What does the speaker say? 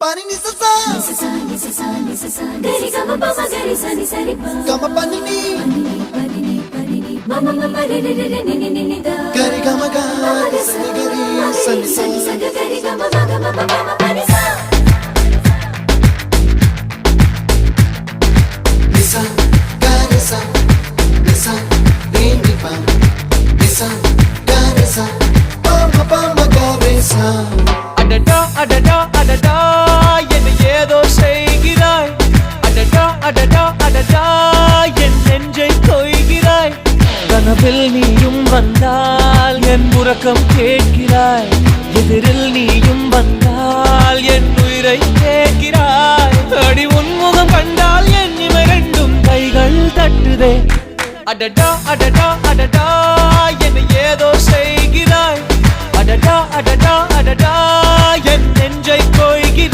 Pani ni sa sa gari gama pa ma gari sa ni sa ri pa gama pani ni mama mama re re re re ni ni ni da gari gama ga sa ni gari sa ni sa gari gama ma gama pa ma pani sa ni sa gari sa ni ni pa ni sa gari sa pa ma gari sa adada adada adada என்ன ஏதோ செய்கிறாய் அடடா அடடா அடடா என் நெஞ்சை கொய்கிறாய் கனவில் நீயும் வந்தால் என் உறக்கம் கேட்கிறாய் எதிரில் நீயும் வந்தால் என் உயிரை கேட்கிறாய் அடி உன்முகம் கண்டால் என் இமை ரெண்டும் கைகள் தட்டுதே அடடா அடடா அடடா என்ன ஏதோ செய்கிறாய் அடடா அடடா அடடா என் நெஞ்சை கொய்கிறாய்